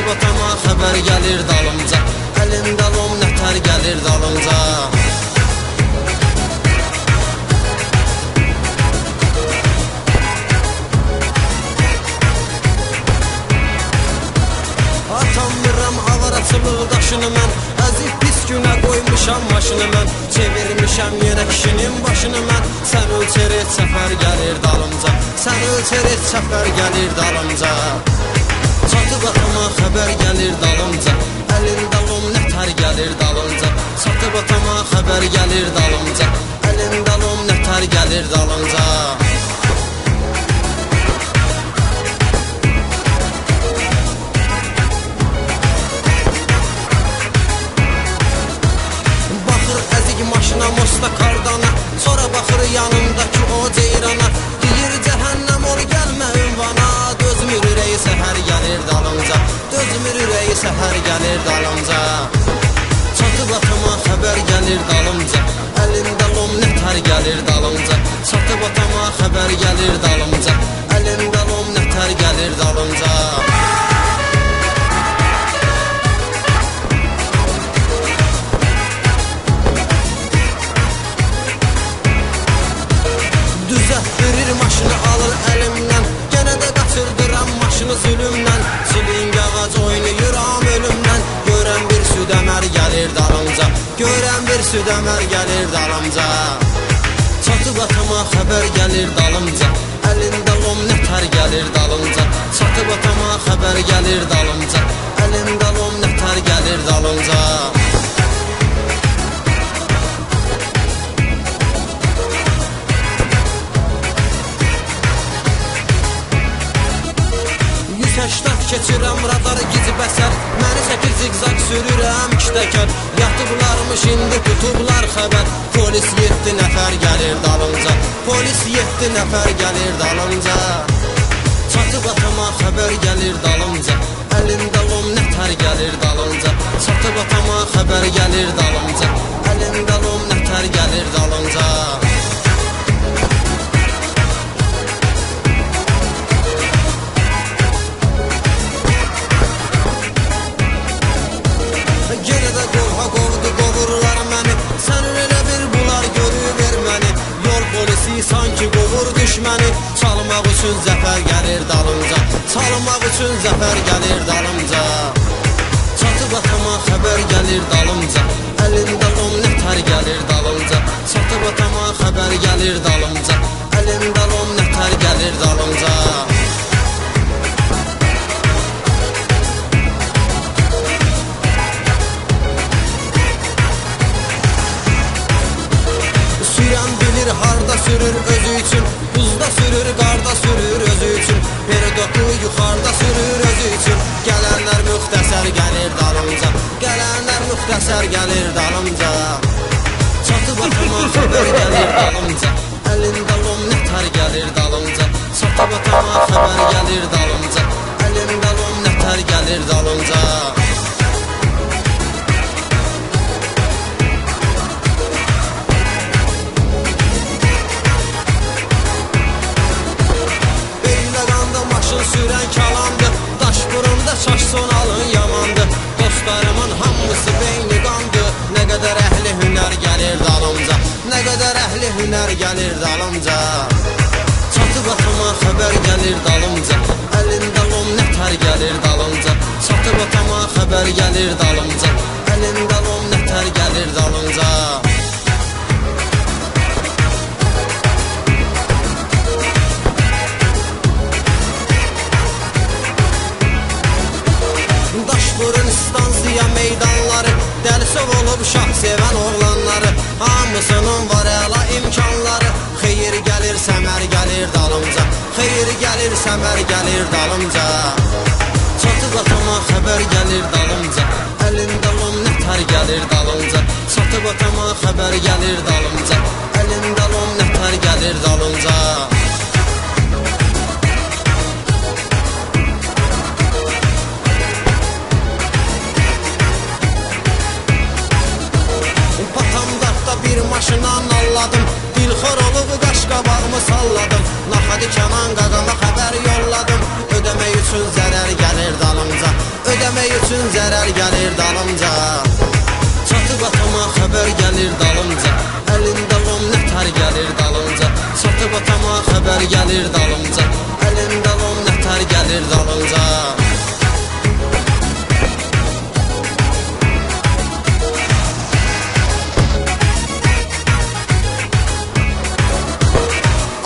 Çatıb atama xəbər gəlir dalımca, əlimdə lom nətər gəlir dalımca. Atamıram avar açılır daşını mən, əzib pis günə qoymuşam maşını mən. Çevirmişəm yenə kişinin başını mən, sən ölçər et səfər gəlir dalımca, sən ölçər et səfər gəlir dalımca. Çatıb atama xəbər gəlir dalımca, əlimdə lom nətər gəlir dalımca. Çatıb atama xəbər gəlir dalımca, əlimdə lom nətər gəlir dalımca. Maşına mosta kardana, sonra baxır yanındakı o ceyrana. Deyir cəhənnəm ol gəlmə ünvana, dözmür ürəyi səhər gəlir dalımca, dözmür ürəyi səhər gəlir dalımca. Çatıb atama xəbər gəlir dalımca, əlimdə lom nətər gəlir dalımca. Çatıb atama xəbər gəlir dalımca, əlimdə lom nətər gəlir dalımca. Düzəltdirir maşını alır əlimdən, genə də qaçırdıram maşını zülümdən. Siling ağac oynayıram ölümdən, görən bir südəmər gəlir dalımca, görən bir südəmər gəlir dalımca. Çatıb atama xəbər gəlir dalımca, əlində lom nətər gəlir dalımca. Çatıb atama xəbər gəlir dalımca, əlində lom nətər gəlir dalımca. Kəştaf keçirəm radarı gizib əsər, məni çəkir zigzag sürürəm iştəkər. Yatıblarmış indi tutublar xəbər, polis 7 nəfər gəlir dalımca, polis 7 nəfər gəlir dalımca. Çatıb atama xəbər gəlir dalımca, əlimdə lom nətər gəlir dalımca. Çatıb atama xəbər gəlir dalımca, əlimdə lom nətər gəlir dalımca. Yenə də qovha qovdu qovurlar məni, sən elə bir bunlar görüver məni. Yol polisi sanki qovur düşməni, çalmaq üçün zəfər gəlir dalımca, çalmaq üçün zəfər gəlir dalımca. Çatıb atama xəbər gəlir dalımca, əlimdə lom nətər gəlir dalımca. Çatıb atama xəbər gəlir dalımca, əlimdə lom nətər gəlir dalımca. Sürən bilir harda sürür özü üçün, buzda sürür, qarda sürür özü üçün. Peridoku yuxarda sürür özü üçün. Gələnlər müxtəsər gəlir dalımca, gələnlər müxtəsər gəlir dalımca. Çatıb atama xəbər gəlir dalımca, əlində lom nətər gəlir dalımca. Çatıb atama xəbər gəlir dalımca, əlində lom nətər gəlir dalımca. Sürən kalandı, daş burunda çaş sonalın yamandı. Dostlarımın hamısı beyni qandı, nə qədər əhli hünər gəlir dalımca, nə qədər əhli hünər gəlir dalımca. Çatıb atama xəbər gəlir dalımca, əlində lom nətər gəlir dalımca. Çatıb atama xəbər gəlir dalımca, əlində lom nətər gəlir dalımca. Daşburun stansiya meydanları, dəlisov olub şah sevən oğlanları. Hamısının var əla imkanları, xeyir gəlir səmər gəlir dalımca, xeyir gəlir səmər gəlir dalımca. Çatıb atama xəbər gəlir dalımca, əlində lom nətər gəlir dalımca. Çatıb atama xəbər gəlir dalımca, əlində lom nətər gəlir dalımca. Bir maşına nalladım, dilxor olub qaşqabağımı salladım. Naxadı Kənan qaqama xəbər yolladım, ödəmək üçün zərər gəlir dalımca, ödəmək Yemək üçün zərər gəlir dalımca. Çatıb atama xəbər gəlir dalımca. Əlində lom nətər gəlir dalımca. Çatıb atama xəbər gəlir dalımca. Əlində lom nətər gəlir dalımca.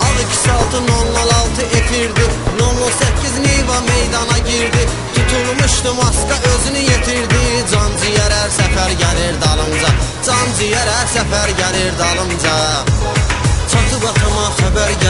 Ağ 2606 efirdi, 008 Niva meydana girdi. Tutulmuşdu maska özünü yetirdi. Can ciyər hər səfər gəlir dalımca. Can ciyər hər səfər gəlir dalımca. Çatıb atama xəbər gəlir